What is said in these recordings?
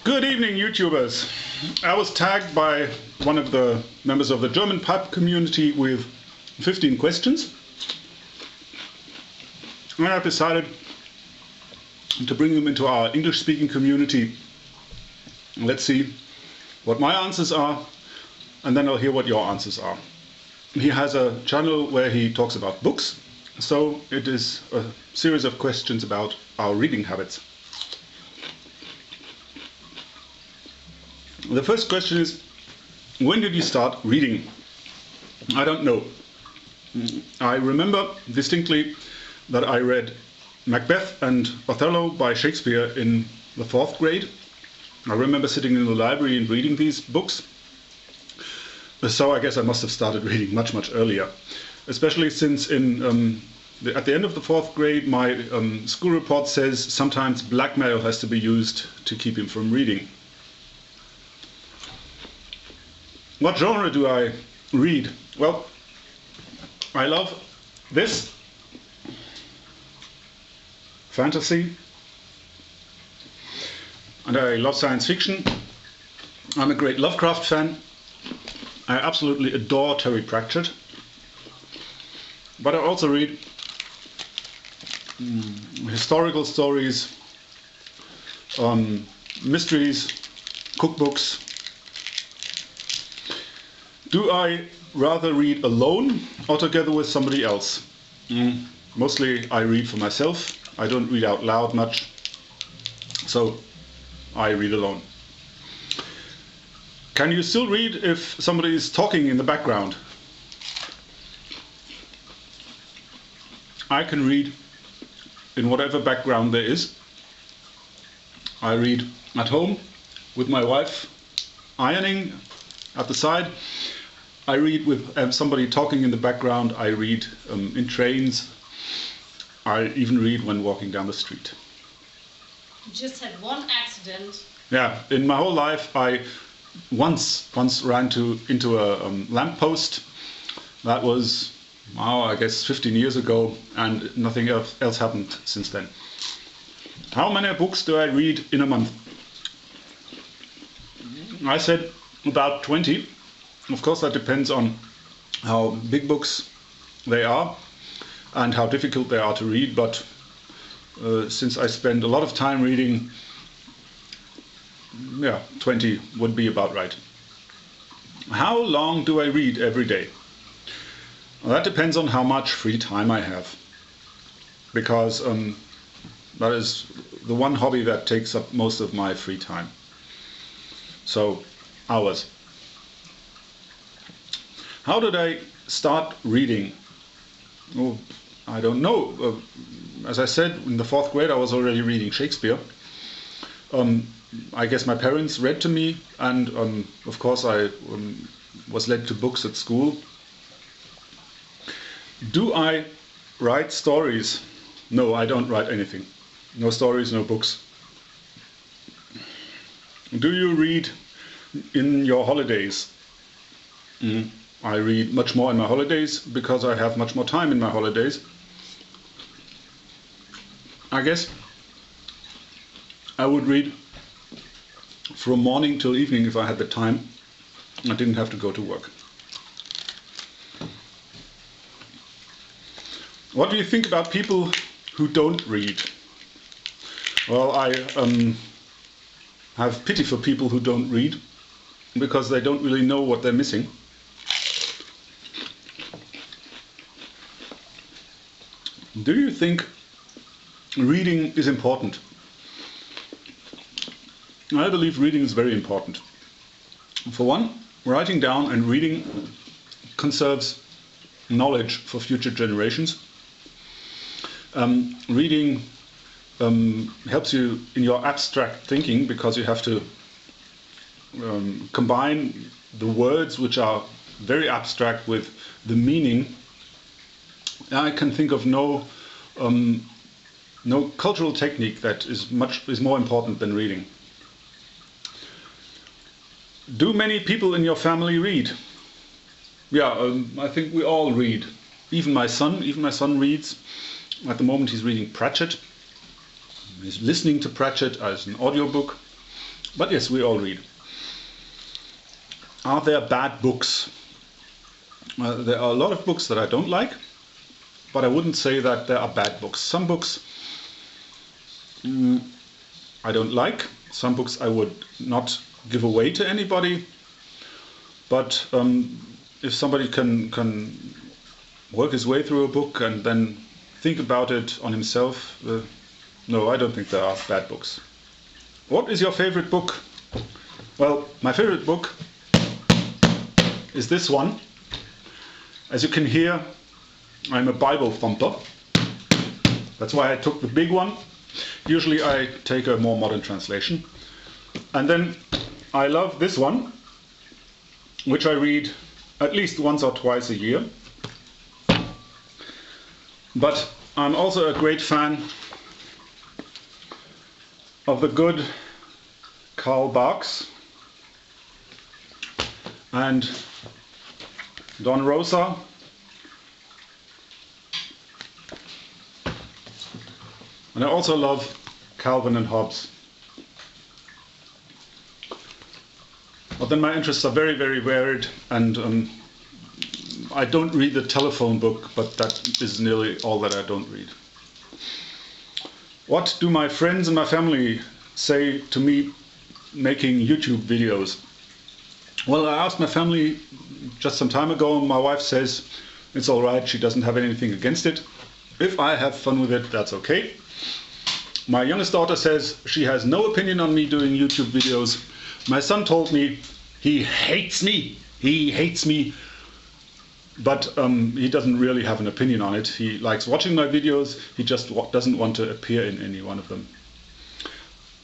Good evening, YouTubers. I was tagged by one of the members of the German pipe community with 15 questions, and I've decided to bring them into our English-speaking community. Let's see what my answers are, and then I'll hear what your answers are. He has a channel where he talks about books, so it is a series of questions about our reading habits. The first question is, when did you start reading? I don't know. I remember distinctly that I read Macbeth and Othello by Shakespeare in the 4th grade. I remember sitting in the library and reading these books. So I guess I must have started reading much earlier, especially since at the end of the 4th grade my school report says sometimes blackmail has to be used to keep him from reading. What genre do I read? Well, I love this, fantasy, and I love science fiction. I'm a great Lovecraft fan. I absolutely adore Terry Pratchett. But I also read historical stories, mysteries, cookbooks. Do I rather read alone or together with somebody else? Mostly I read for myself. I don't read out loud much, so I read alone. Can you still read if somebody is talking in the background? I can read in whatever background there is. I read at home with my wife ironing at the side. I read with somebody talking in the background. I read in trains. I even read when walking down the street. You just had one accident. Yeah, in my whole life I once ran into a lamppost. That was, I guess 15 years ago, and nothing else happened since then. How many books do I read in a month? I said about 20. Of course, that depends on how big books they are and how difficult they are to read, but since I spend a lot of time reading, yeah, 20 would be about right. How long do I read every day? Well, that depends on how much free time I have, because that is the one hobby that takes up most of my free time. So, hours. How did I start reading? Oh, I don't know. As I said, in the 4th grade I was already reading Shakespeare. I guess my parents read to me, and of course I was led to books at school. Do I write stories? No, I don't write anything. No stories, no books. Do you read in your holidays? I read much more in my holidays because I have much more time in my holidays. I guess I would read from morning till evening if I had the time. I didn't have to go to work. What do you think about people who don't read? Well, I have pity for people who don't read because they don't really know what they're missing. Do you think reading is important? I believe reading is very important. For one, writing down and reading conserves knowledge for future generations. Reading helps you in your abstract thinking because you have to combine the words, which are very abstract, with the meaning. I can think of no cultural technique that is more important than reading. Do many people in your family read? Yeah, I think we all read. Even my son reads. At the moment he's reading Pratchett. He's listening to Pratchett as an audiobook. But yes, we all read. Are there bad books? There are a lot of books that I don't like, but I wouldn't say that there are bad books. Some books I don't like. Some books I would not give away to anybody. But if somebody can work his way through a book and then think about it on himself, no, I don't think there are bad books. What is your favorite book? Well, my favorite book is this one. As you can hear, I'm a Bible thumper. That's why I took the big one. Usually I take a more modern translation. And then I love this one, which I read at least once or twice a year. But I'm also a great fan of the good Karl Barks and Don Rosa and I also love Calvin and Hobbes. But then my interests are very, very varied, and I don't read the telephone book, but that is nearly all that I don't read. What do my friends and my family say to me making YouTube videos? Well, I asked my family just some time ago, and my wife says it's all right, she doesn't have anything against it. If I have fun with it, that's okay. My youngest daughter says she has no opinion on me doing YouTube videos. My son told me he hates me. He hates me. But he doesn't really have an opinion on it. He likes watching my videos. He just doesn't want to appear in any one of them.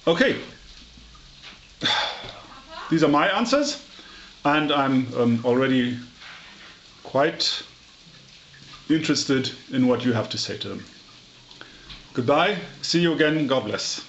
Okay. These are my answers. And I'm already quite interested in what you have to say to them. Goodbye. See you again. God bless.